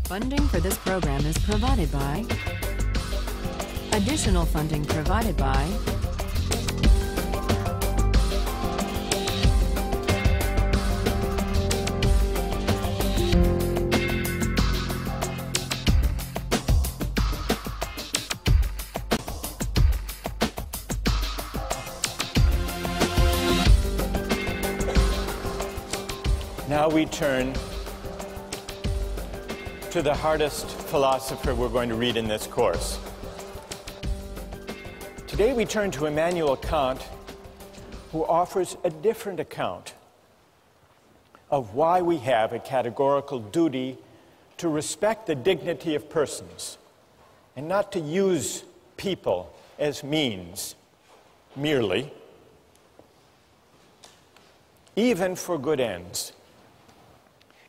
Funding for this program is provided by. Additional funding provided by. Now we turn to the hardest philosopher we're going to read in this course. Today we turn to Immanuel Kant, who offers a different account of why we have a categorical duty to respect the dignity of persons and not to use people as means merely, even for good ends.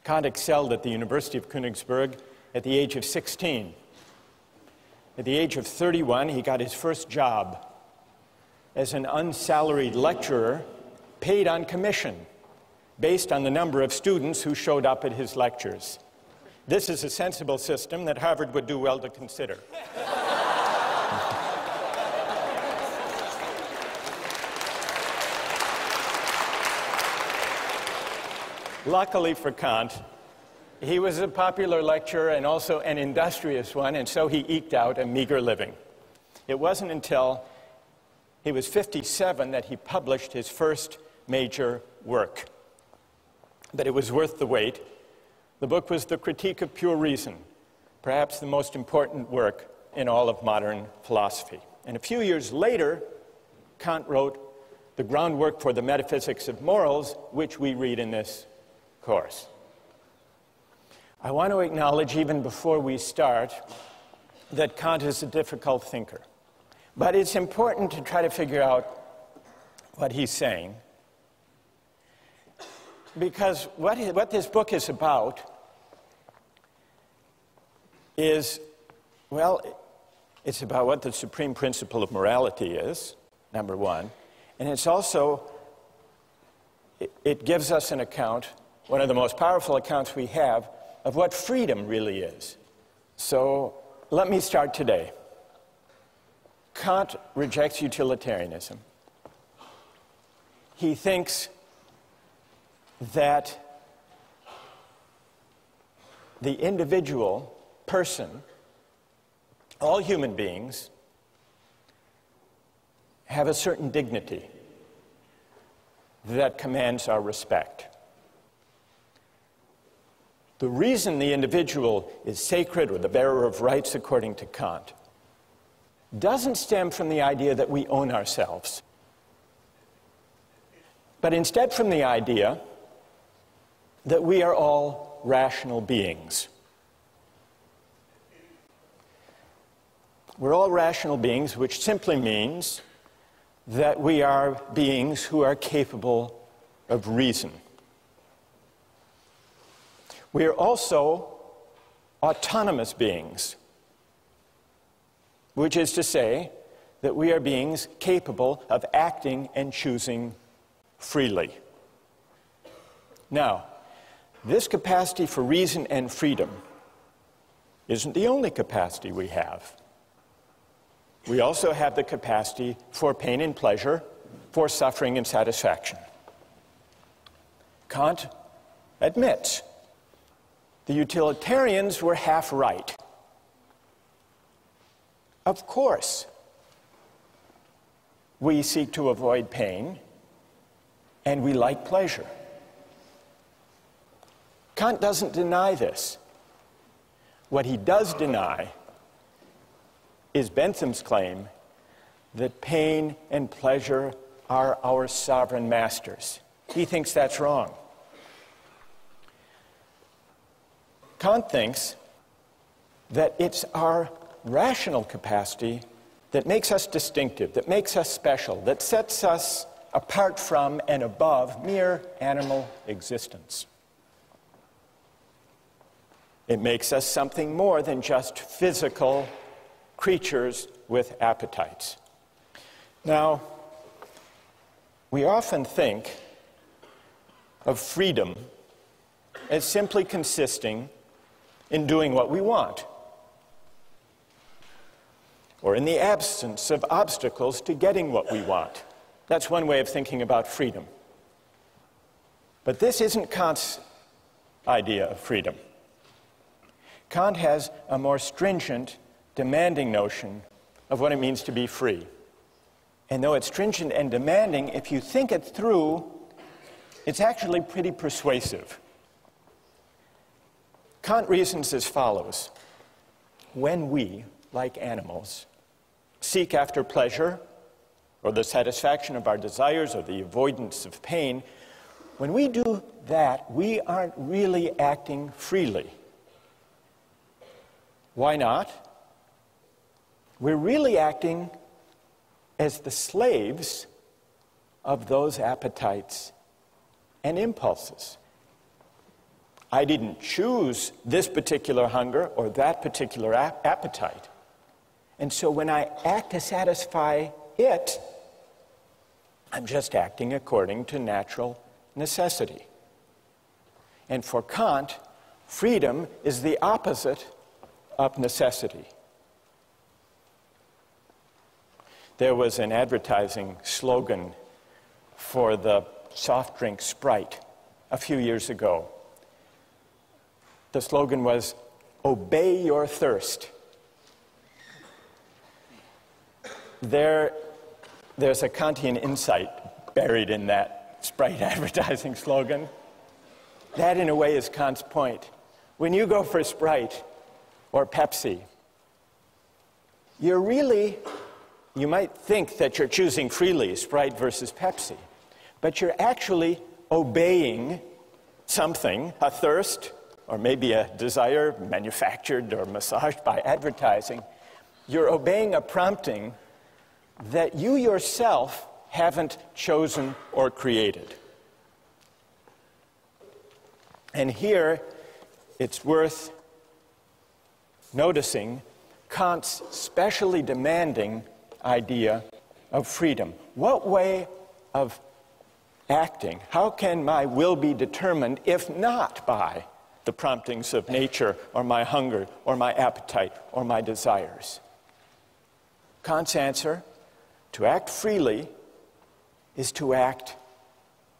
Kant excelled at the University of Königsberg at the age of 16. At the age of 31, he got his first job as an unsalaried lecturer paid on commission based on the number of students who showed up at his lectures. This is a sensible system that Harvard would do well to consider. Luckily for Kant, he was a popular lecturer and also an industrious one, and so he eked out a meager living. It wasn't until he was 57 that he published his first major work. But it was worth the wait. The book was The Critique of Pure Reason, perhaps the most important work in all of modern philosophy. And a few years later, Kant wrote the groundwork for the Metaphysics of Morals, which we read in this course. I want to acknowledge, even before we start, that Kant is a difficult thinker. But it's important to try to figure out what he's saying, because what this book is about is, well, it's about what the supreme principle of morality is, number one, and it's also, it gives us an account, one of the most powerful accounts we have, of what freedom really is. So let me start today. Kant rejects utilitarianism. He thinks that the individual person, all human beings, have a certain dignity that commands our respect. The reason the individual is sacred, or the bearer of rights according to Kant, doesn't stem from the idea that we own ourselves, but instead from the idea that we are all rational beings. We're all rational beings, which simply means that we are beings who are capable of reason. We are also autonomous beings, which is to say that we are beings capable of acting and choosing freely. Now, this capacity for reason and freedom isn't the only capacity we have. We also have the capacity for pain and pleasure, for suffering and satisfaction. Kant admits the utilitarians were half right. Of course, we seek to avoid pain, and we like pleasure. Kant doesn't deny this. What he does deny is Bentham's claim that pain and pleasure are our sovereign masters. He thinks that's wrong. Kant thinks that it's our rational capacity that makes us distinctive, that makes us special, that sets us apart from and above mere animal existence. It makes us something more than just physical creatures with appetites. Now, we often think of freedom as simply consisting in doing what we want, or in the absence of obstacles to getting what we want. That's one way of thinking about freedom. But this isn't Kant's idea of freedom. Kant has a more stringent, demanding notion of what it means to be free. And though it's stringent and demanding, if you think it through, it's actually pretty persuasive. Kant reasons as follows. When we, like animals, seek after pleasure, or the satisfaction of our desires, or the avoidance of pain, when we do that, we aren't really acting freely. Why not? We're really acting as the slaves of those appetites and impulses. I didn't choose this particular hunger or that particular appetite. And so when I act to satisfy it, I'm just acting according to natural necessity. And for Kant, freedom is the opposite of necessity. There was an advertising slogan for the soft drink Sprite a few years ago. The slogan was, "Obey your thirst." There's a Kantian insight buried in that Sprite advertising slogan. That, in a way, is Kant's point. When you go for Sprite or Pepsi, you might think that you're choosing freely, Sprite versus Pepsi, but you're actually obeying something, a thirst, or maybe a desire manufactured or massaged by advertising. You're obeying a prompting that you yourself haven't chosen or created. And here, it's worth noticing Kant's specially demanding idea of freedom. What way of acting, how can my will be determined if not by the promptings of nature or my hunger or my appetite or my desires? Kant's answer, to act freely, is to act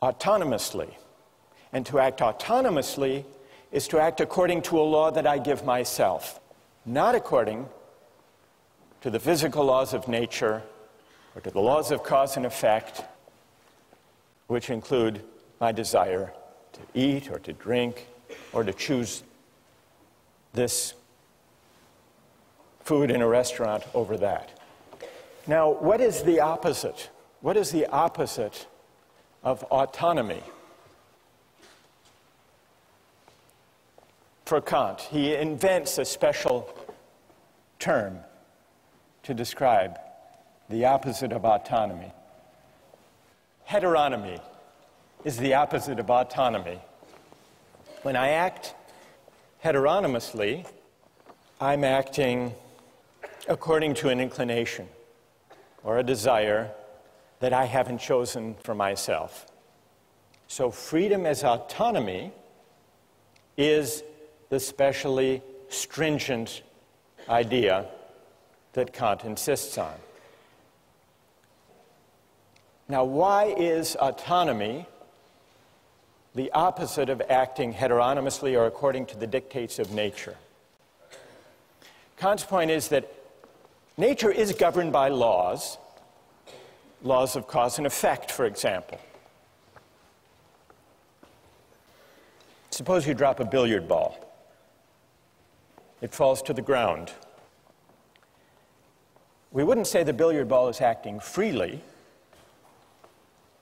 autonomously. And to act autonomously is to act according to a law that I give myself, not according to the physical laws of nature or to the laws of cause and effect, which include my desire to eat or to drink or to choose this food in a restaurant over that. Now, what is the opposite? What is the opposite of autonomy? For Kant, he invents a special term to describe the opposite of autonomy. Heteronomy is the opposite of autonomy. When I act heteronomously, I'm acting according to an inclination or a desire that I haven't chosen for myself. So freedom as autonomy is the specially stringent idea that Kant insists on. Now, why is autonomy the opposite of acting heteronomously or according to the dictates of nature? Kant's point is that nature is governed by laws, laws of cause and effect, for example. Suppose you drop a billiard ball. It falls to the ground. We wouldn't say the billiard ball is acting freely.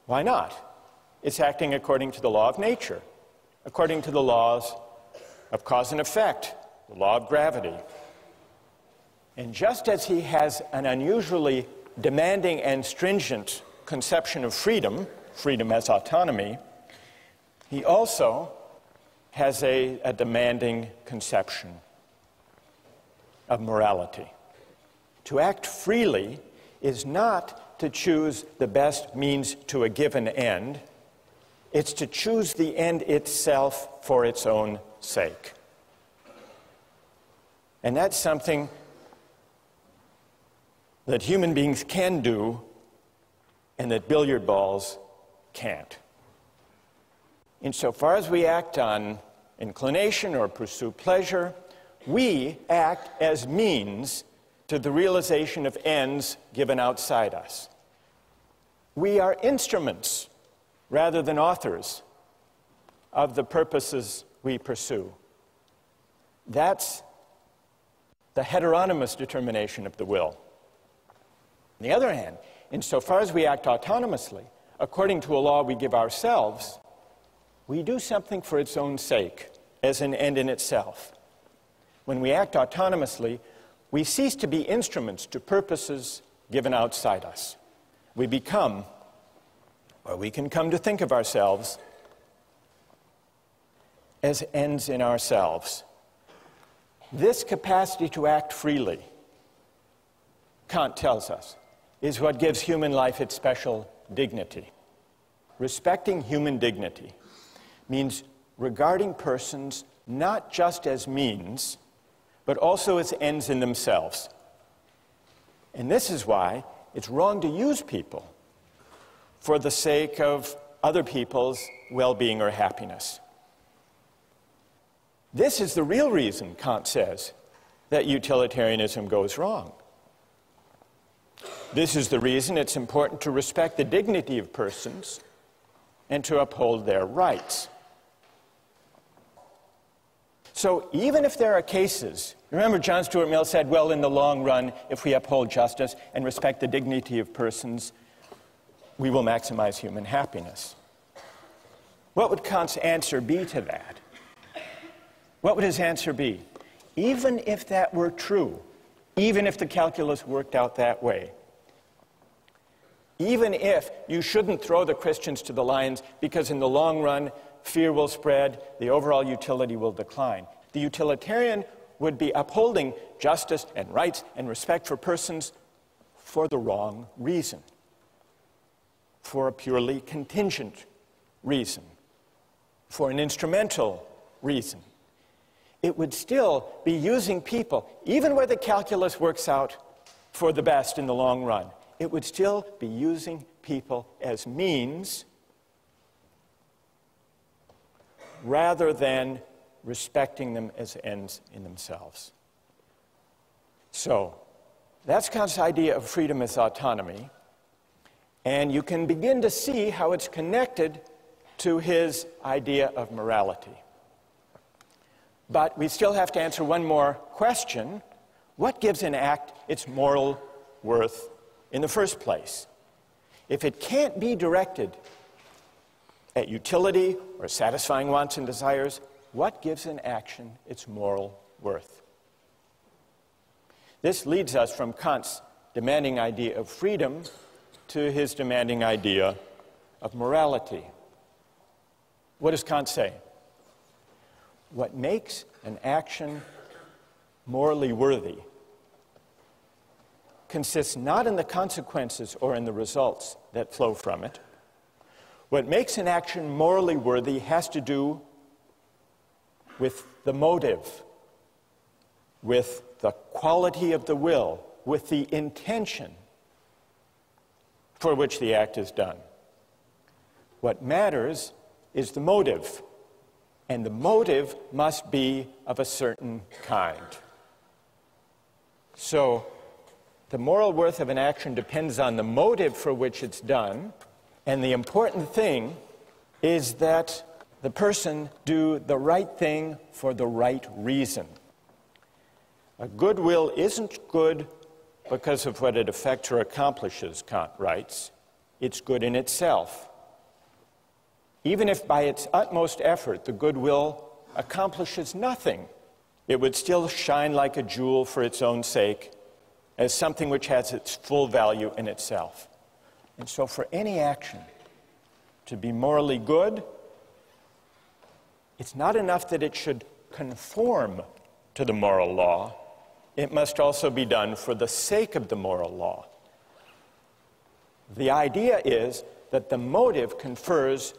Why not? It's acting according to the law of nature, according to the laws of cause and effect, the law of gravity. And just as he has an unusually demanding and stringent conception of freedom, freedom as autonomy, he also has a demanding conception of morality. To act freely is not to choose the best means to a given end. It's to choose the end itself for its own sake. And that's something that human beings can do and that billiard balls can't. Insofar as we act on inclination or pursue pleasure, we act as means to the realization of ends given outside us. We are instruments rather than authors of the purposes we pursue. That's the heteronymous determination of the will. On the other hand, insofar as we act autonomously, according to a law we give ourselves, we do something for its own sake, as an end in itself. When we act autonomously, we cease to be instruments to purposes given outside us. We become, or we can come to think of ourselves as ends in ourselves. This capacity to act freely, Kant tells us, is what gives human life its special dignity. Respecting human dignity means regarding persons not just as means, but also as ends in themselves. And this is why it's wrong to use people for the sake of other people's well-being or happiness. This is the real reason, Kant says, that utilitarianism goes wrong. This is the reason it's important to respect the dignity of persons and to uphold their rights. So even if there are cases, remember John Stuart Mill said, well, in the long run, if we uphold justice and respect the dignity of persons, we will maximize human happiness. What would Kant's answer be to that? What would his answer be? Even if that were true, even if the calculus worked out that way, even if you shouldn't throw the Christians to the lions because in the long run, fear will spread, the overall utility will decline. The utilitarian would be upholding justice and rights and respect for persons for the wrong reason, for a purely contingent reason, for an instrumental reason. It would still be using people, even where the calculus works out for the best in the long run, it would still be using people as means rather than respecting them as ends in themselves. So, that's Kant's idea of freedom as autonomy, and you can begin to see how it's connected to his idea of morality. But we still have to answer one more question. What gives an act its moral worth in the first place? If it can't be directed at utility or satisfying wants and desires, what gives an action its moral worth? This leads us from Kant's demanding idea of freedom to his demanding idea of morality. What does Kant say? What makes an action morally worthy consists not in the consequences or in the results that flow from it. What makes an action morally worthy has to do with the motive, with the quality of the will, with the intention for which the act is done. What matters is the motive, and the motive must be of a certain kind. So, the moral worth of an action depends on the motive for which it's done, and the important thing is that the person do the right thing for the right reason. A good will isn't good because of what it affects or accomplishes, Kant writes. It's good in itself. Even if by its utmost effort the good will accomplishes nothing, it would still shine like a jewel for its own sake, as something which has its full value in itself. And so for any action to be morally good, it's not enough that it should conform to the moral law. It must also be done for the sake of the moral law. The idea is that the motive confers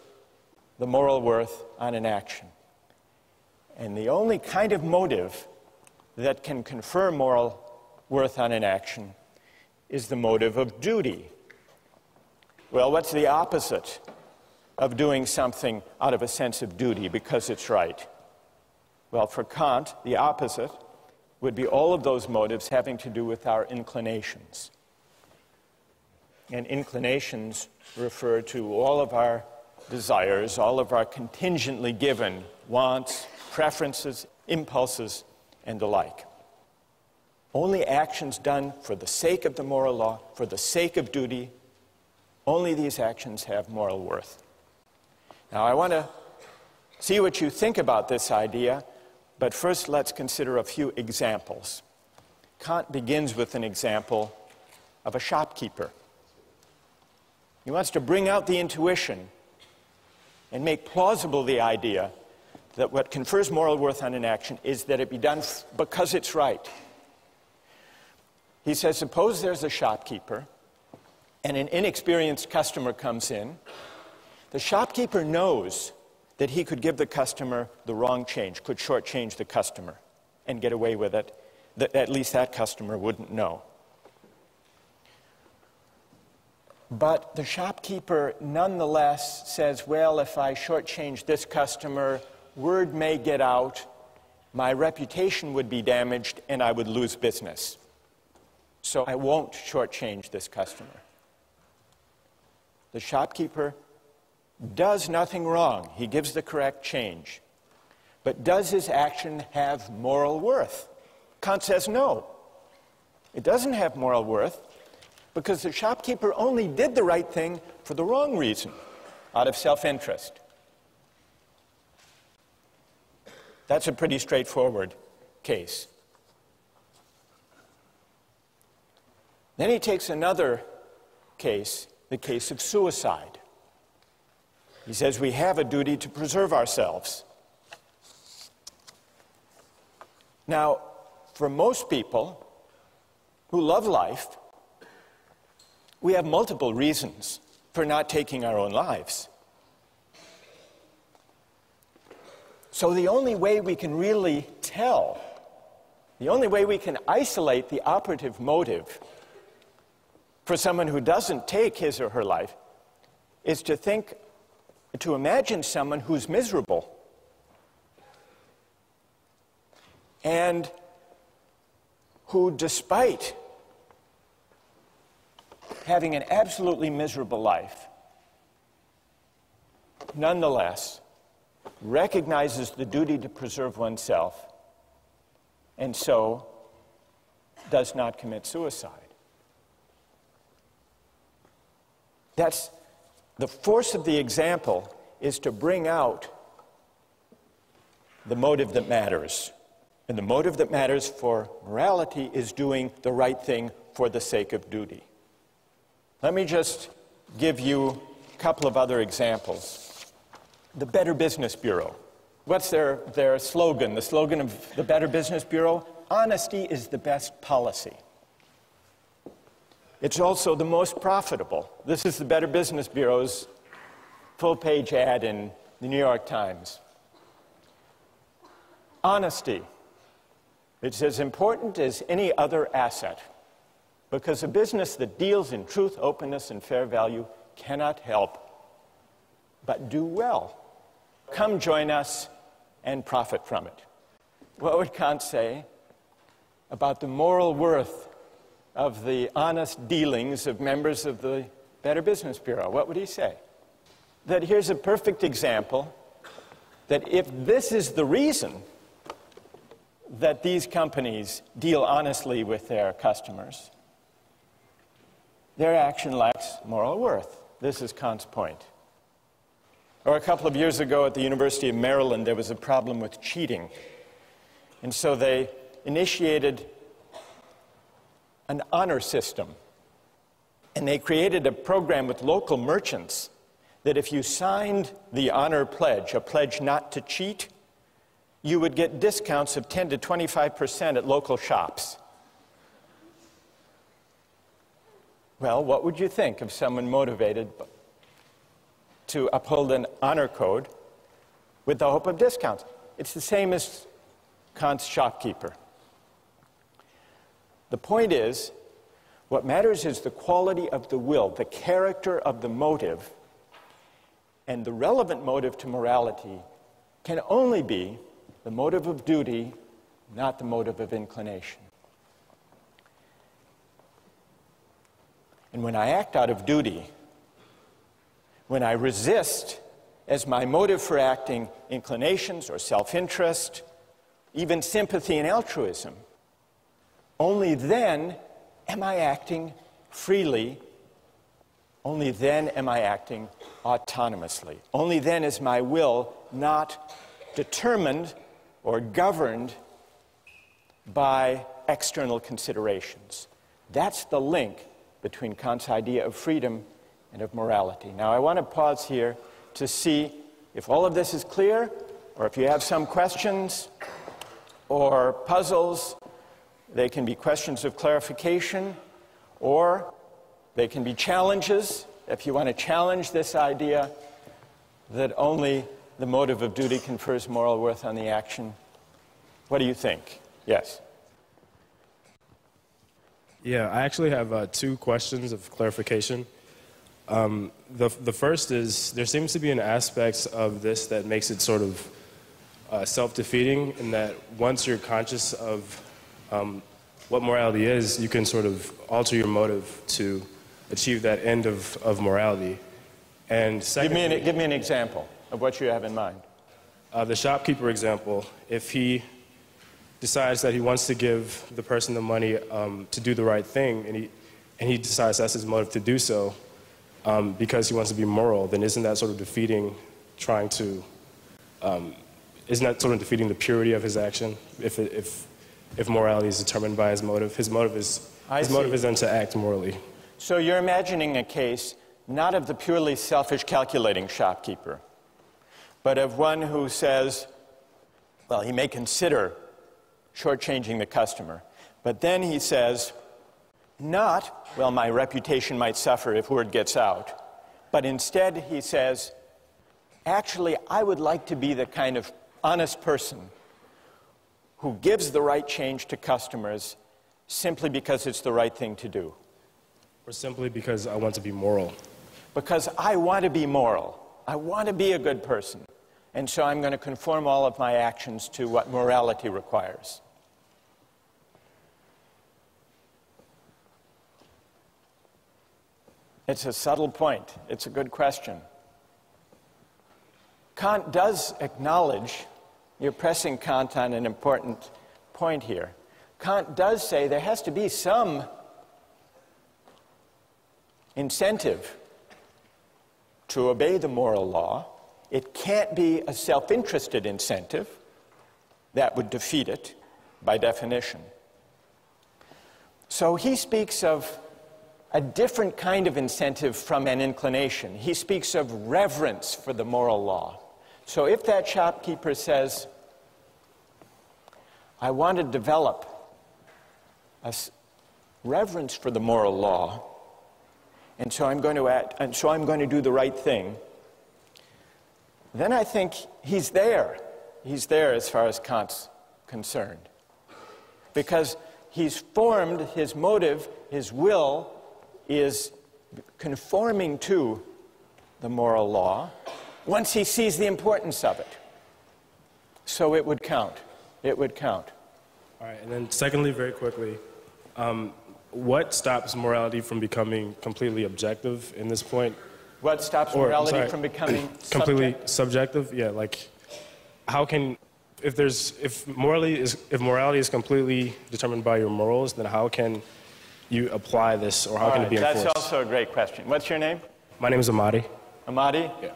the moral worth on an action. And the only kind of motive that can confer moral worth on an action is the motive of duty. Well, what's the opposite of doing something out of a sense of duty because it's right? Well, for Kant, the opposite would be all of those motives having to do with our inclinations. And inclinations refer to all of our desires, all of our contingently given wants, preferences, impulses, and the like. Only actions done for the sake of the moral law, for the sake of duty, only these actions have moral worth. Now, I want to see what you think about this idea, but first let's consider a few examples. Kant begins with an example of a shopkeeper. He wants to bring out the intuition and make plausible the idea that what confers moral worth on an action is that it be done because it's right. He says, suppose there's a shopkeeper and an inexperienced customer comes in. The shopkeeper knows that he could give the customer the wrong change, could shortchange the customer and get away with it, that at least that customer wouldn't know. But the shopkeeper nonetheless says, well, if I shortchange this customer, word may get out, my reputation would be damaged, and I would lose business. So I won't shortchange this customer. The shopkeeper does nothing wrong. He gives the correct change. But does his action have moral worth? Kant says no. It doesn't have moral worth because the shopkeeper only did the right thing for the wrong reason, out of self-interest. That's a pretty straightforward case. Then he takes another case, the case of suicide. He says we have a duty to preserve ourselves. Now, for most people who love life, we have multiple reasons for not taking our own lives. So the only way we can really tell, the only way we can isolate the operative motive for someone who doesn't take his or her life is to imagine someone who's miserable and who, despite having an absolutely miserable life, nonetheless recognizes the duty to preserve oneself and so does not commit suicide. That's the force of the example, is to bring out the motive that matters. And the motive that matters for morality is doing the right thing for the sake of duty. Let me just give you a couple of other examples. The Better Business Bureau. What's their slogan? The slogan of the Better Business Bureau? Honesty is the best policy. It's also the most profitable. This is the Better Business Bureau's full-page ad in the New York Times. Honesty. It's as important as any other asset, because a business that deals in truth, openness, and fair value cannot help but do well. Come join us and profit from it. What would Kant say about the moral worth of the honest dealings of members of the Better Business Bureau? What would he say? That here's a perfect example that if this is the reason that these companies deal honestly with their customers, their action lacks moral worth. This is Kant's point. Or a couple of years ago at the University of Maryland, there was a problem with cheating. And so they initiated an honor system. And they created a program with local merchants that if you signed the honor pledge, a pledge not to cheat, you would get discounts of 10 to 25% at local shops. Well, what would you think of someone motivated to uphold an honor code with the hope of discounts? It's the same as Kant's shopkeeper. The point is, what matters is the quality of the will, the character of the motive, and the relevant motive to morality can only be the motive of duty, not the motive of inclination. And when I act out of duty, when I resist as my motive for acting inclinations or self-interest, even sympathy and altruism, only then am I acting freely. Only then am I acting autonomously. Only then is my will not determined or governed by external considerations. That's the link between Kant's idea of freedom and of morality. Now, I want to pause here to see if all of this is clear, or if you have some questions or puzzles. They can be questions of clarification, or they can be challenges, if you want to challenge this idea that only the motive of duty confers moral worth on the action. What do you think? Yes? Yeah, I actually have two questions of clarification. The first is, there seems to be an aspect of this that makes it sort of self-defeating, in that once you're conscious of what morality is, you can sort of alter your motive to achieve that end of morality. And secondly, give me an example of what you have in mind. The shopkeeper example, if he decides that he wants to give the person the money to do the right thing, and he decides that's his motive to do so because he wants to be moral, then isn't that sort of defeating isn't that sort of defeating the purity of his action if morality is determined by his motive? His motive is then to act morally. So you're imagining a case not of the purely selfish calculating shopkeeper, but of one who says, well, he may consider shortchanging the customer, but then he says, not, well, my reputation might suffer if word gets out, but instead he says, actually, I would like to be the kind of honest person who gives the right change to customers simply because it's the right thing to do. Or simply because I want to be moral. Because I want to be moral. I want to be a good person. And so I'm going to conform all of my actions to what morality requires. It's a subtle point. It's a good question. Kant does acknowledge, you're pressing Kant on an important point here. Kant does say there has to be some incentive to obey the moral law. It can't be a self-interested incentive. That would defeat it by definition. So he speaks of a different kind of incentive from an inclination. He speaks of reverence for the moral law. So if that shopkeeper says, I want to develop a reverence for the moral law, and so I'm going to act, and so I'm going to do the right thing, then I think he's there. He's there as far as Kant's concerned. Because he's formed his motive, his will is conforming to the moral law once he sees the importance of it. So it would count. It would count. All right, and then secondly, very quickly, what stops morality from becoming completely objective in this point? What stops morality from becoming completely subjective? Yeah, like how can, if morality is completely determined by your morals, then how can you apply this, or how can it be enforced? That's also a great question. What's your name? My name is Amadi. Amadi? Yeah.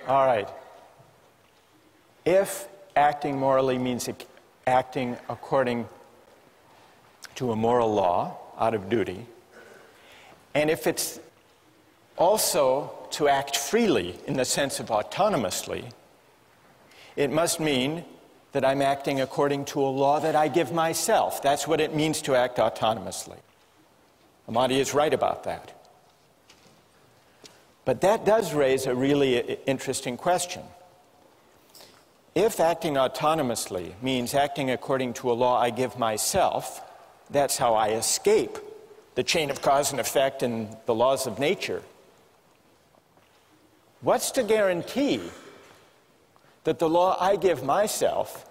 All right. If acting morally means acting according to a moral law out of duty, and if it's also to act freely in the sense of autonomously, it must mean that I'm acting according to a law that I give myself. That's what it means to act autonomously. Amadi is right about that. But that does raise a really interesting question. If acting autonomously means acting according to a law I give myself, That's how I escape the chain of cause and effect and the laws of nature. What's to guarantee that the law I give myself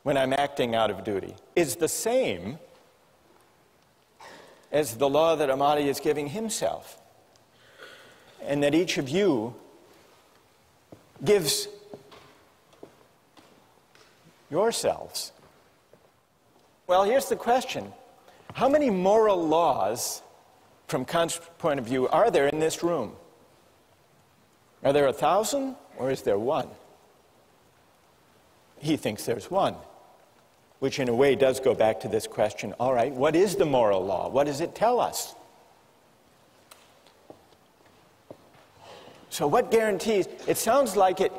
when I'm acting out of duty is the same as the law that Amati is giving himself, and that each of you gives yourselves? Well, here's the question. How many moral laws, from Kant's point of view, are there in this room? Are there 1,000, or is there one? He thinks there's one, which in a way does go back to this question, all right, what is the moral law? What does it tell us? So what guarantees? It sounds like it,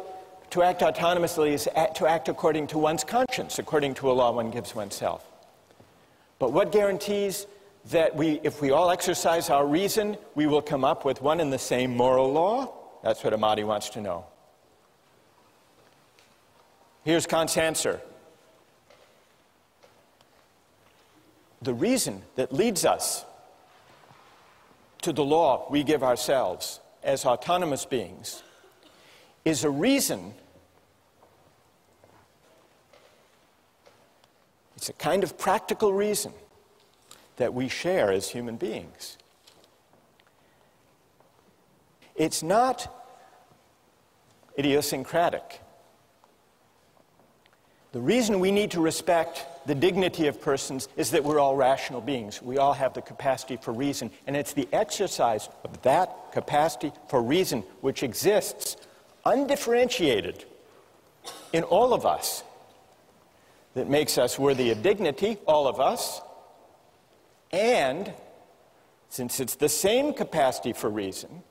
to act autonomously is to act according to one's conscience, according to a law one gives oneself. But what guarantees that if we all exercise our reason, we will come up with one and the same moral law? That's what Amati wants to know. Here's Kant's answer. The reason that leads us to the law we give ourselves as autonomous beings is a reason, it's a kind of practical reason that we share as human beings. It's not idiosyncratic. The reason we need to respect the dignity of persons is that we're all rational beings. We all have the capacity for reason, and it's the exercise of that capacity for reason which exists undifferentiated in all of us that makes us worthy of dignity, all of us. And since it's the same capacity for reason,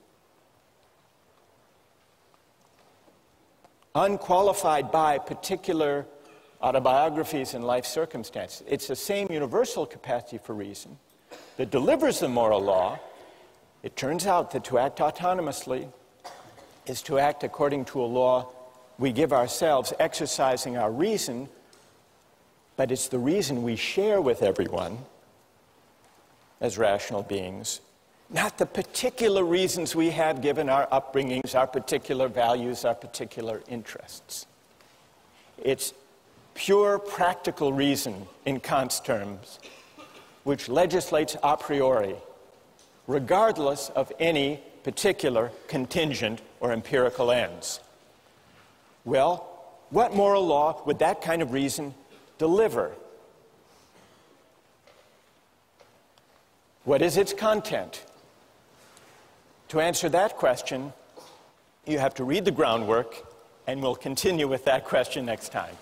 unqualified by particular autobiographies and life circumstances, it's the same universal capacity for reason that delivers the moral law. It turns out that to act autonomously is to act according to a law we give ourselves, exercising our reason, but it's the reason we share with everyone as rational beings, not the particular reasons we have given our upbringings, our particular values, our particular interests. It's pure practical reason, in Kant's terms, which legislates a priori, regardless of any particular contingent or empirical ends. Well, what moral law would that kind of reason deliver? What is its content? To answer that question, you have to read the groundwork, and we'll continue with that question next time.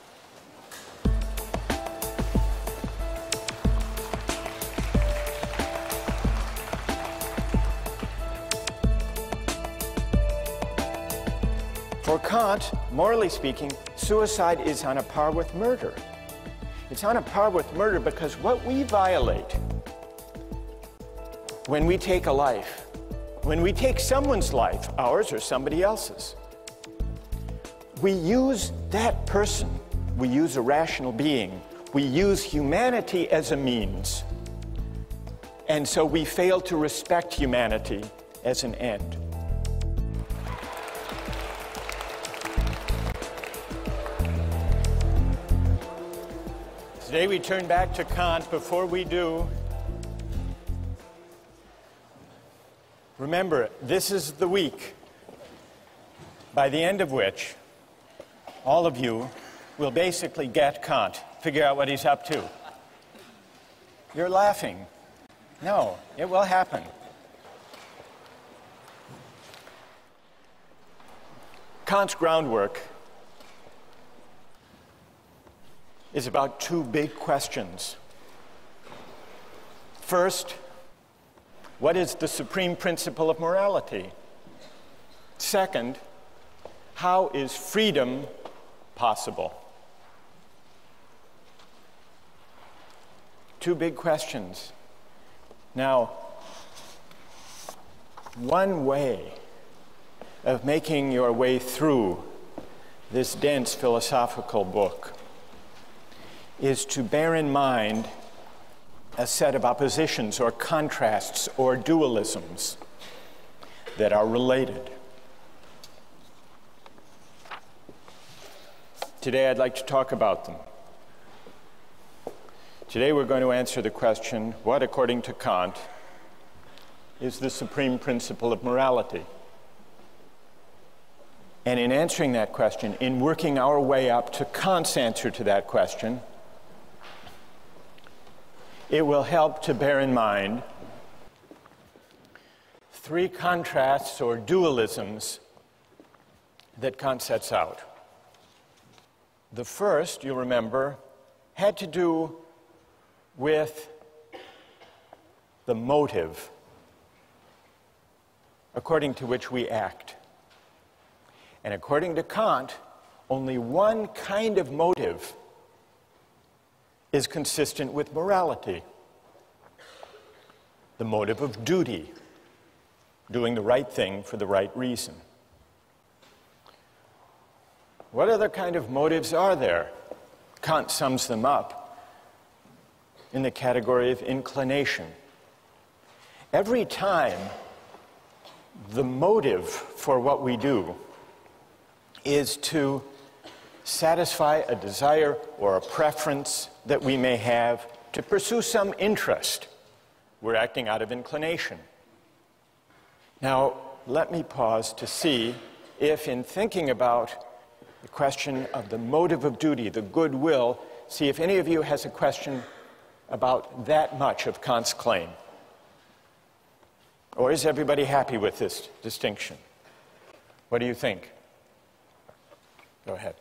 For Kant, morally speaking, suicide is on a par with murder. It's on a par with murder because what we violate when we take a life, when we take someone's life, ours or somebody else's, we use that person, we use a rational being, we use humanity as a means. And so we fail to respect humanity as an end. Today we turn back to Kant. Before we do, remember, this is the week by the end of which all of you will basically get Kant, figure out what he's up to. You're laughing. No, it will happen. Kant's groundwork is about two big questions. First, what is the supreme principle of morality? Second, how is freedom possible? Two big questions. Now, one way of making your way through this dense philosophical book is to bear in mind a set of oppositions or contrasts or dualisms that are related. Today I'd like to talk about them. Today we're going to answer the question, what, according to Kant, is the supreme principle of morality? And in answering that question, in working our way up to Kant's answer to that question, it will help to bear in mind three contrasts or dualisms that Kant sets out. The first, you remember, had to do with the motive according to which we act. And according to Kant, only one kind of motive is consistent with morality: the motive of duty, doing the right thing for the right reason. What other kind of motives are there? Kant sums them up in the category of inclination. Every time the motive for what we do is to satisfy a desire or a preference that we may have to pursue some interest, we're acting out of inclination. Now, let me pause to see if, in thinking about the question of the motive of duty, the goodwill, see if any of you has a question about that much of Kant's claim. Or is everybody happy with this distinction? What do you think? Go ahead.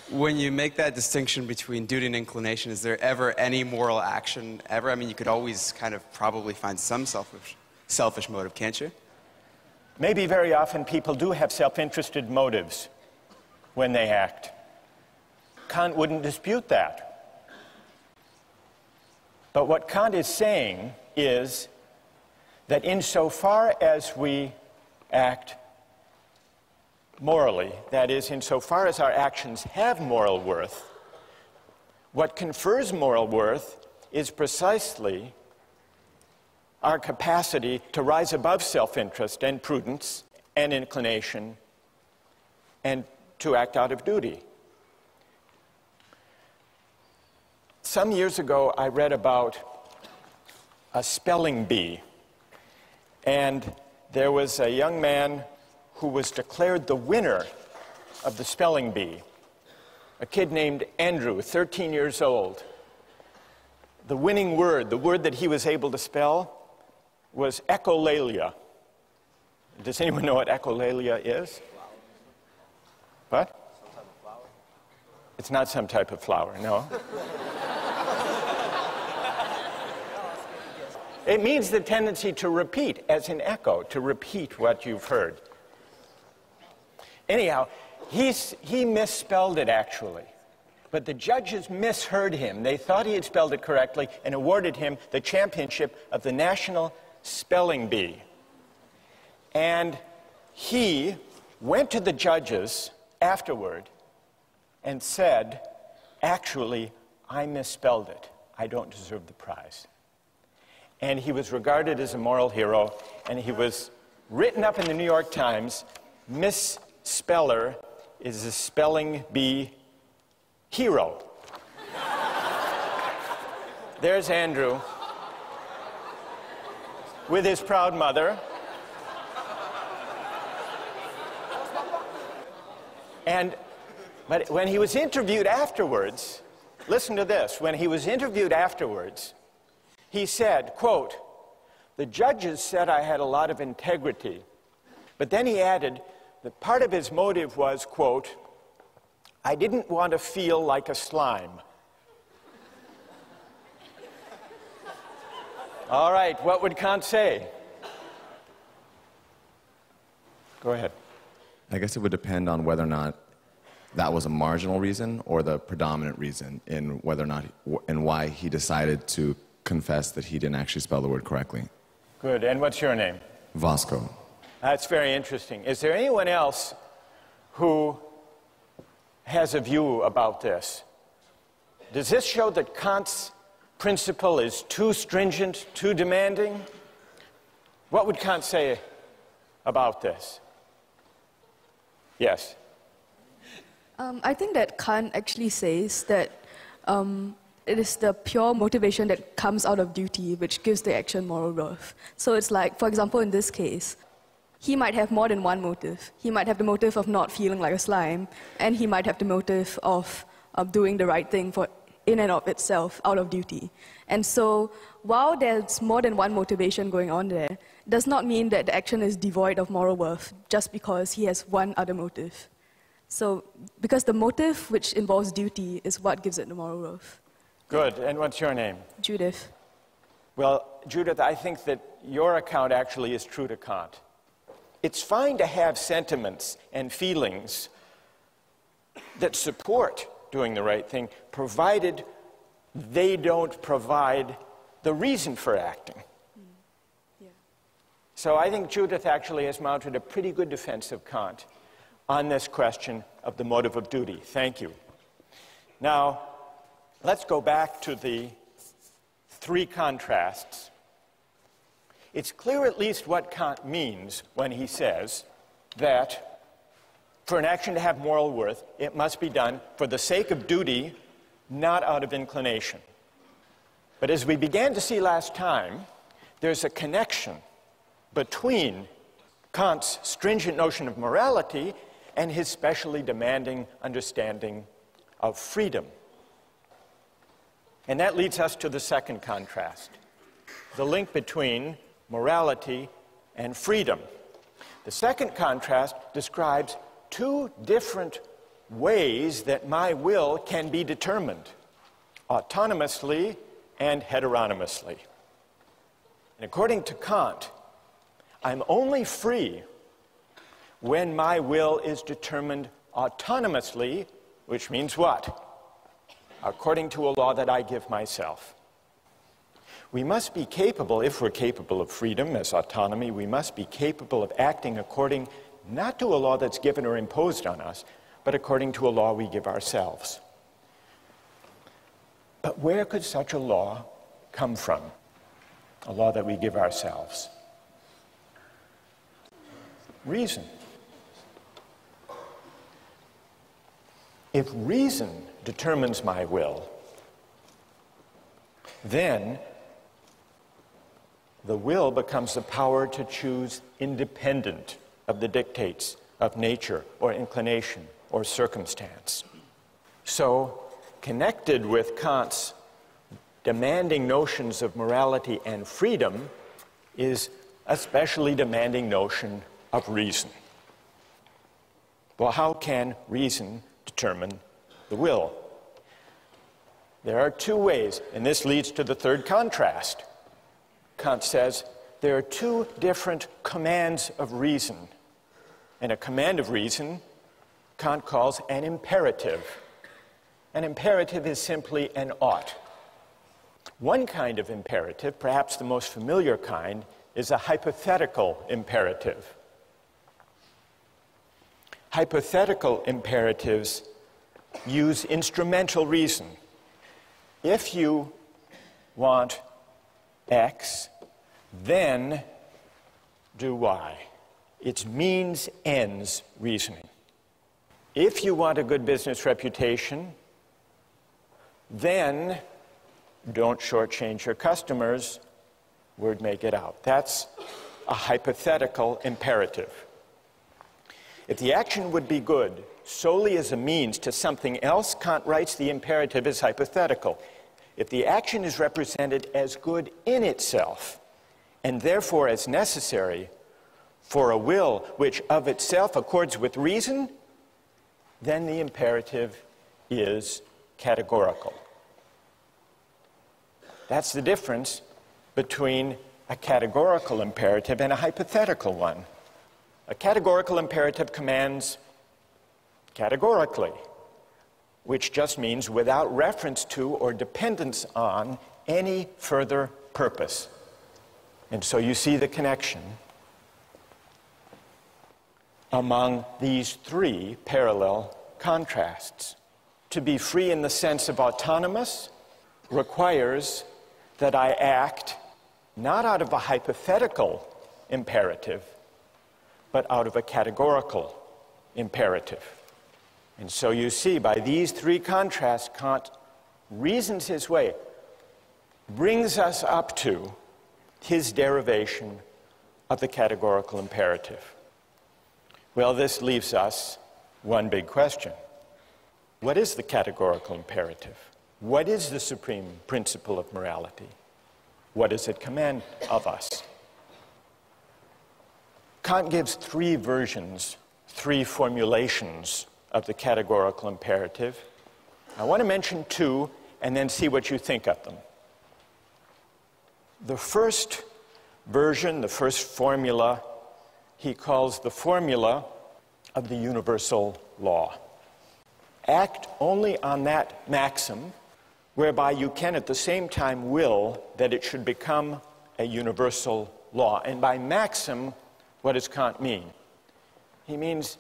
When you make that distinction between duty and inclination, is there ever any moral action ever? I mean, you could always kind of probably find some selfish motive, can't you? Maybe very often people do have self-interested motives when they act. Kant wouldn't dispute that. But what Kant is saying is that insofar as we act morally, that is, insofar as our actions have moral worth, what confers moral worth is precisely our capacity to rise above self-interest and prudence and inclination and to act out of duty. Some years ago, I read about a spelling bee, and there was a young man who was declared the winner of the spelling bee, a kid named Andrew, 13 years old. The winning word, the word that he was able to spell, was echolalia. Does anyone know what echolalia is? What? Some type of flower? It's not some type of flower, no. It means the tendency to repeat, as in echo, to repeat what you've heard. Anyhow, he misspelled it, actually. But the judges misheard him. They thought he had spelled it correctly and awarded him the championship of the National Spelling Bee. And he went to the judges afterward and said, actually, I misspelled it. I don't deserve the prize. And he was regarded as a moral hero, and he was written up in the New York Times, Misspeller is a spelling bee hero. There's Andrew with his proud mother. But when he was interviewed afterwards, listen to this, when he was interviewed afterwards, he said, quote, "The judges said I had a lot of integrity." But then he added that part of his motive was, quote, "I didn't want to feel like a slime." All right, what would Kant say? Go ahead. I guess it would depend on whether or not that was a marginal reason or the predominant reason in whether or not and why he decided to confess that he didn't actually spell the word correctly. Good. And what's your name? Vasco. That's very interesting. Is there anyone else who has a view about this? Does this show that Kant's principle is too stringent, too demanding? What would Kant say about this? Yes. I think that Kant actually says that it is the pure motivation that comes out of duty which gives the action moral worth. So it's like, for example, in this case, he might have more than one motive. He might have the motive of not feeling like a slime, and he might have the motive of doing the right thing for in and of itself, out of duty. And so, while there's more than one motivation going on there, does not mean that the action is devoid of moral worth just because he has one other motive. So, because the motive which involves duty is what gives it the moral worth. Good. And what's your name? Judith. Well, Judith, I think that your account actually is true to Kant. It's fine to have sentiments and feelings that support doing the right thing, provided they don't provide the reason for acting. Yeah. So I think Judith actually has mounted a pretty good defense of Kant on this question of the motive of duty. Thank you. Now, let's go back to the three contrasts. It's clear at least what Kant means when he says that for an action to have moral worth, it must be done for the sake of duty, not out of inclination. But as we began to see last time, there's a connection between Kant's stringent notion of morality and his specially demanding understanding of freedom. And that leads us to the second contrast, the link between morality and freedom. The second contrast describes two different ways that my will can be determined, autonomously and heteronomously. And according to Kant, I'm only free when my will is determined autonomously, which means what? According to a law that I give myself. We must be capable, if we're capable of freedom as autonomy, we must be capable of acting according not to a law that's given or imposed on us, but according to a law we give ourselves. But where could such a law come from? A law that we give ourselves? Reason. If reason determines my will, then the will becomes the power to choose independent of the dictates of nature or inclination or circumstance. So, connected with Kant's demanding notions of morality and freedom is a specially demanding notion of reason. Well, how can reason determine the will? There are two ways, and this leads to the third contrast. Kant says there are two different commands of reason. And a command of reason, Kant calls an imperative. An imperative is simply an ought. One kind of imperative, perhaps the most familiar kind, is a hypothetical imperative. Hypothetical imperatives use instrumental reason. If you want X, then do Y. It's means ends reasoning. If you want a good business reputation, then don't shortchange your customers, word may get out. That's a hypothetical imperative. If the action would be good solely as a means to something else, Kant writes the imperative is hypothetical. If the action is represented as good in itself, and therefore as necessary for a will which of itself accords with reason, then the imperative is categorical. That's the difference between a categorical imperative and a hypothetical one. A categorical imperative commands categorically, which just means without reference to or dependence on any further purpose. And so you see the connection among these three parallel contrasts. To be free in the sense of autonomous, requires that I act not out of a hypothetical imperative, but out of a categorical imperative. And so you see, by these three contrasts, Kant reasons his way, brings us up to his derivation of the categorical imperative. Well, this leaves us one big question. What is the categorical imperative? What is the supreme principle of morality? What does it command of us? Kant gives three versions, three formulations of the categorical imperative. I want to mention two and then see what you think of them. The first version, the first formula, he calls the formula of the universal law. Act only on that maxim whereby you can at the same time will that it should become a universal law. And by maxim, what does Kant mean? He means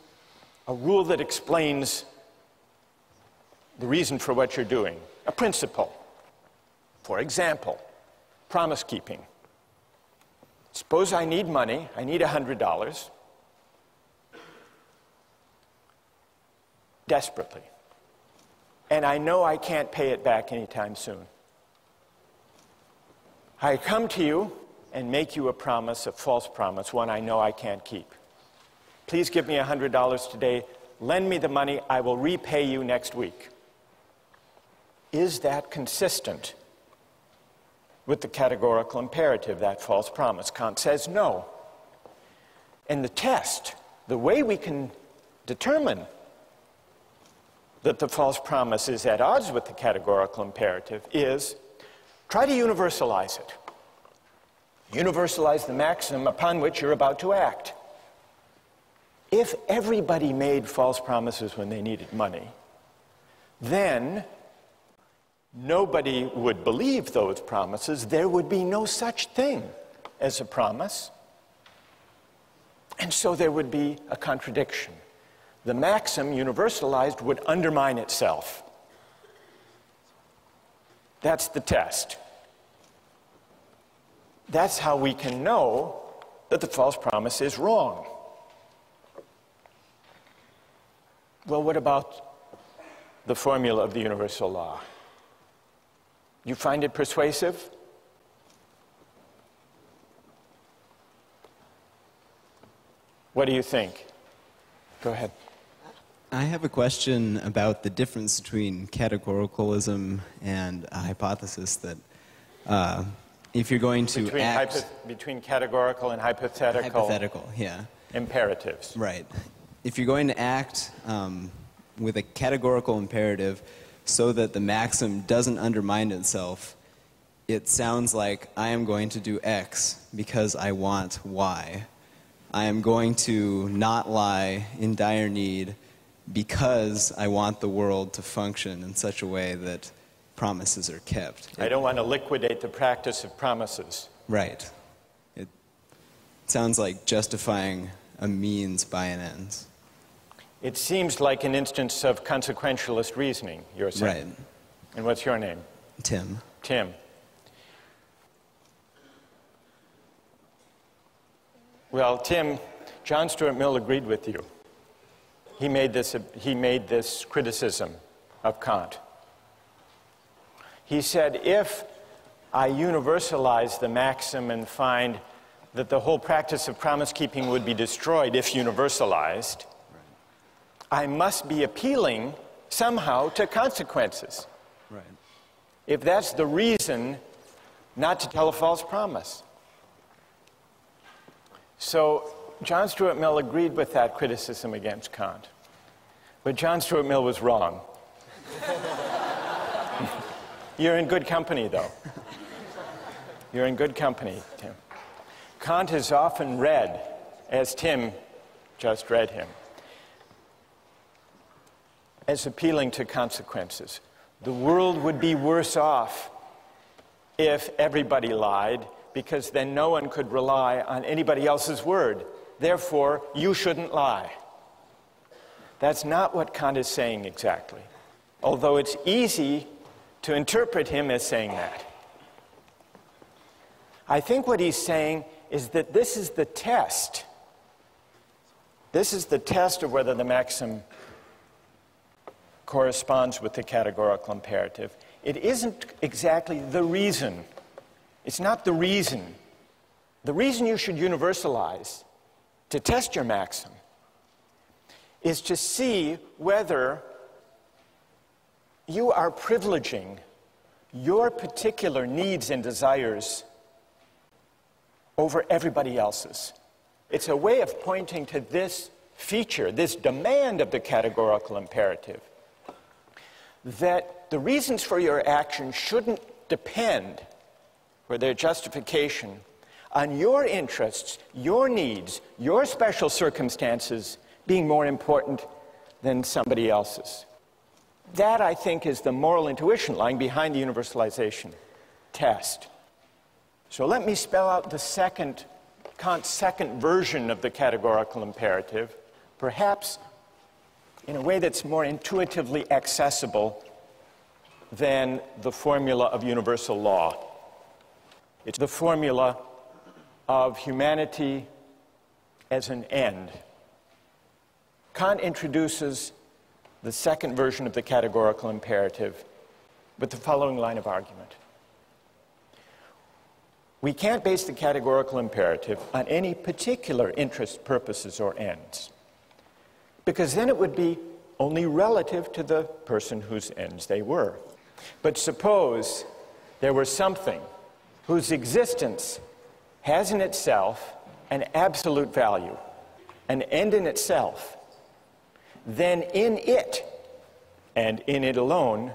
a rule that explains the reason for what you're doing, a principle. For example, promise keeping. Suppose I need money, I need $100 desperately, and I know I can't pay it back anytime soon. I come to you and make you a promise, a false promise, one I know I can't keep. Please give me $100 today, lend me the money, I will repay you next week. Is that consistent with the categorical imperative, that false promise? Kant says no. And the test, the way we can determine that the false promise is at odds with the categorical imperative is try to universalize it. Universalize the maxim upon which you're about to act. If everybody made false promises when they needed money, then nobody would believe those promises. There would be no such thing as a promise. And so there would be a contradiction. The maxim, universalized, would undermine itself. That's the test. That's how we can know that the false promise is wrong. Well, what about the formula of the universal law? You find it persuasive? What do you think? Go ahead. I have a question about the difference between categoricalism and a hypothesis that if you're going to between categorical and hypothetical yeah. imperatives. Right. If you're going to act with a categorical imperative so that the maxim doesn't undermine itself, it sounds like I am going to do X because I want Y. I am going to not lie in dire need because I want the world to function in such a way that promises are kept. I don't want to liquidate the practice of promises. Right. It sounds like justifying a means by an end. It seems like an instance of consequentialist reasoning, you're saying. Right. And what's your name? Tim. Tim. Well, Tim, John Stuart Mill agreed with you. He made this criticism of Kant. He said, if I universalize the maxim and find that the whole practice of promise-keeping would be destroyed if universalized, I must be appealing somehow to consequences. Right. If that's the reason not to tell a false promise. So John Stuart Mill agreed with that criticism against Kant. But John Stuart Mill was wrong. You're in good company, though. You're in good company, Tim. Kant is often read, as Tim just read him, as appealing to consequences. The world would be worse off if everybody lied, because then no one could rely on anybody else's word. Therefore, you shouldn't lie. That's not what Kant is saying exactly. Although it's easy to interpret him as saying that. I think what he's saying is that this is the test. This is the test of whether the maxim corresponds with the categorical imperative. It isn't exactly the reason. It's not the reason. The reason you should universalize to test your maxim is to see whether you are privileging your particular needs and desires over everybody else's. It's a way of pointing to this feature, this demand of the categorical imperative, that the reasons for your action shouldn't depend, for their justification, on your interests, your needs, your special circumstances being more important than somebody else's. That, I think, is the moral intuition lying behind the universalization test. So let me spell out Kant's second version of the categorical imperative, perhaps in a way that's more intuitively accessible than the formula of universal law. It's the formula of humanity as an end. Kant introduces the second version of the categorical imperative with the following line of argument. We can't base the categorical imperative on any particular interests, purposes, or ends, because then it would be only relative to the person whose ends they were. But suppose there were something whose existence has in itself an absolute value, an end in itself, then in it, and in it alone,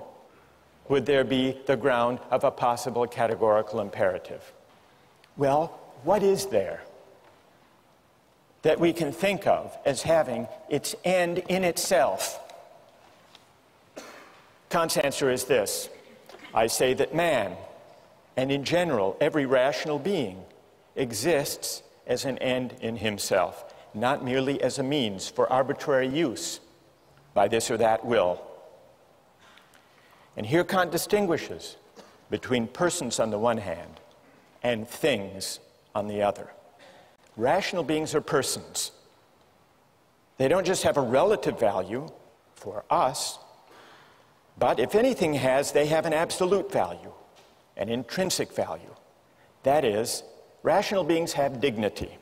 would there be the ground of a possible categorical imperative. Well, what is there that we can think of as having its end in itself? Kant's answer is this. I say that man, and in general every rational being, exists as an end in himself, not merely as a means for arbitrary use by this or that will. And here Kant distinguishes between persons on the one hand and things on the other. Rational beings are persons. They don't just have a relative value for us, but if anything they have an absolute value, an intrinsic value. That is, rational beings have dignity.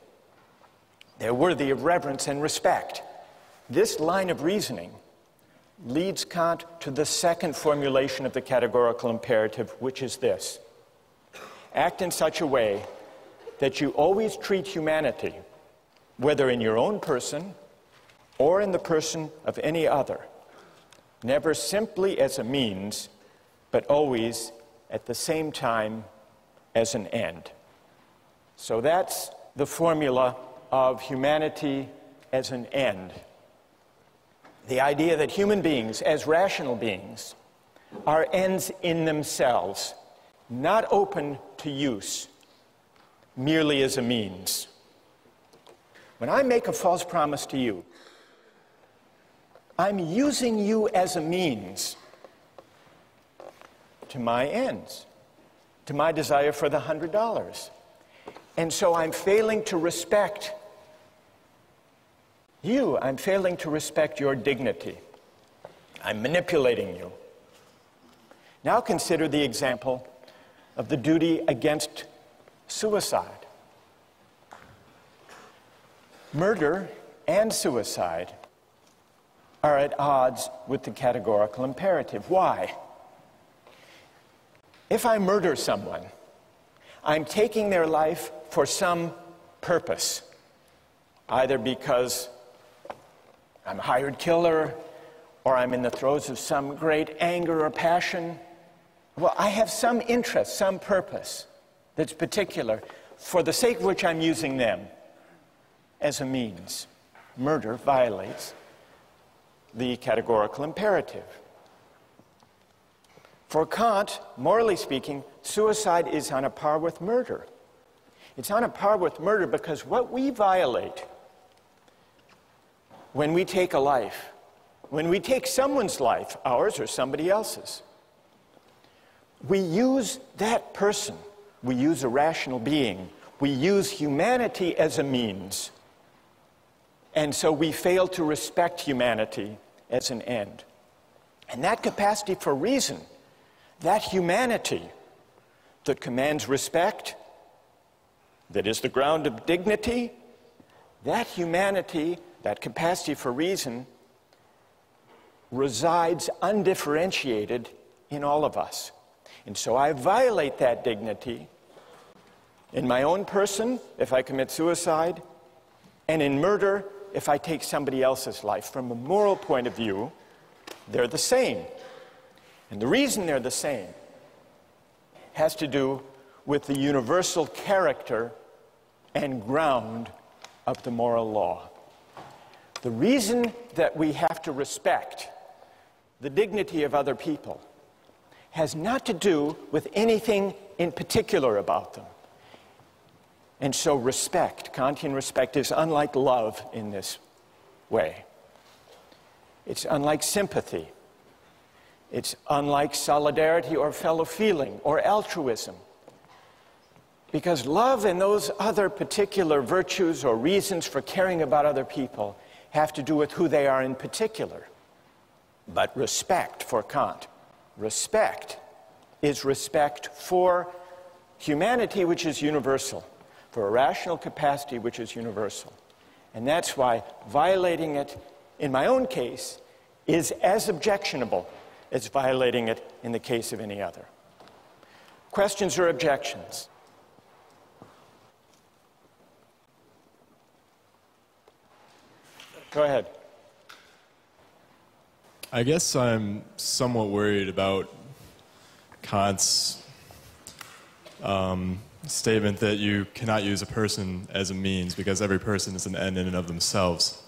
They're worthy of reverence and respect. This line of reasoning leads Kant to the second formulation of the categorical imperative, which is this. Act in such a way that you always treat humanity, whether in your own person or in the person of any other, never simply as a means, but always at the same time as an end. So that's the formula of humanity as an end. The idea that human beings, as rational beings, are ends in themselves, not open to use, merely as a means. When I make a false promise to you, I'm using you as a means to my ends, to my desire for the $100. And so I'm failing to respect you. I'm failing to respect your dignity. I'm manipulating you. Now consider the example of the duty against suicide. Murder and suicide are at odds with the categorical imperative. Why? If I murder someone, I'm taking their life for some purpose, either because I'm a hired killer or I'm in the throes of some great anger or passion. Well, I have some interest, some purpose that's particular, for the sake of which I'm using them as a means. Murder violates the categorical imperative. For Kant, morally speaking, suicide is on a par with murder. It's on a par with murder because what we violate when we take a life, when we take someone's life, ours or somebody else's, we use that person, we use a rational being, we use humanity as a means. And so we fail to respect humanity as an end. And that capacity for reason, that humanity that commands respect, that is the ground of dignity, that humanity, that capacity for reason, resides undifferentiated in all of us. And so I violate that dignity in my own person if I commit suicide, and in murder if I take somebody else's life. From a moral point of view, they're the same. And the reason they're the same has to do with the universal character and ground of the moral law. The reason that we have to respect the dignity of other people has not to do with anything in particular about them. And so respect, Kantian respect, is unlike love in this way. It's unlike sympathy. It's unlike solidarity or fellow feeling or altruism. Because love and those other particular virtues or reasons for caring about other people have to do with who they are in particular. But respect for Kant, respect is respect for humanity, which is universal, for a rational capacity which is universal. And that's why violating it, in my own case, is as objectionable as violating it in the case of any other. Questions or objections? Go ahead. I guess I'm somewhat worried about Kant's statement that you cannot use a person as a means because every person is an end in and of themselves.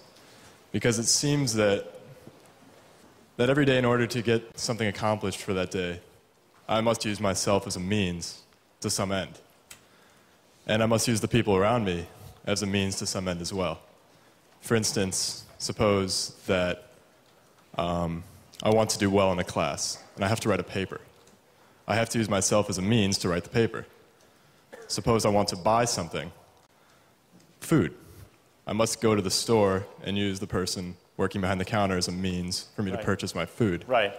Because it seems that every day, in order to get something accomplished for that day, I must use myself as a means to some end. And I must use the people around me as a means to some end as well. For instance, suppose that I want to do well in a class, and I have to write a paper. I have to use myself as a means to write the paper. Suppose I want to buy something, food. I must go to the store and use the person working behind the counter as a means for me to purchase my food. Right.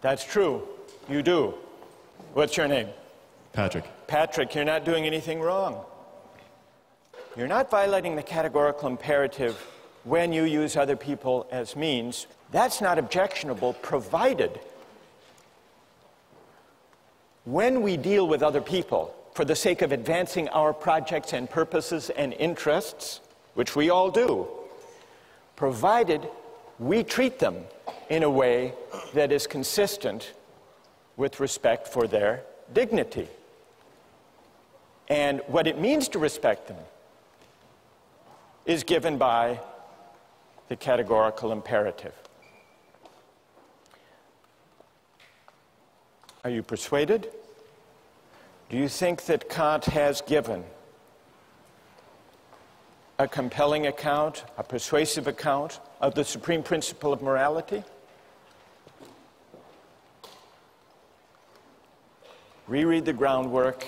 That's true. You do. What's your name? Patrick. Patrick, you're not doing anything wrong. You're not violating the categorical imperative when you use other people as means. That's not objectionable, provided when we deal with other people for the sake of advancing our projects and purposes and interests, which we all do, provided we treat them in a way that is consistent with respect for their dignity. And what it means to respect them is given by the categorical imperative. Are you persuaded? Do you think that Kant has given a compelling account, a persuasive account of the supreme principle of morality? Reread the groundwork,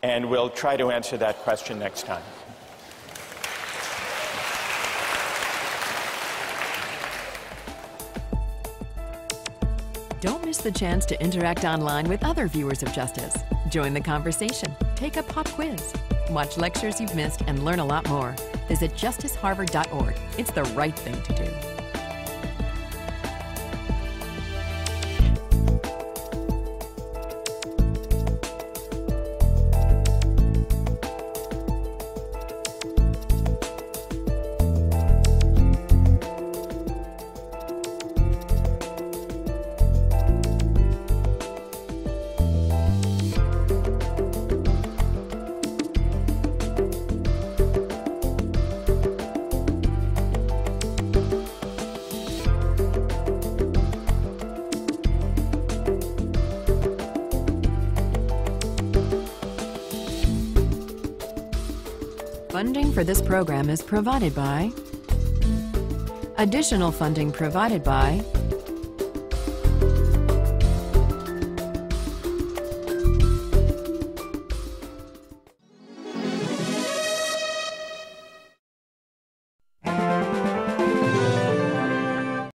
and we'll try to answer that question next time. Don't miss the chance to interact online with other viewers of Justice. Join the conversation, take a pop quiz, watch lectures you've missed, and learn a lot more. Visit justiceharvard.org. It's the right thing to do. Funding for this program is provided by... Additional funding provided by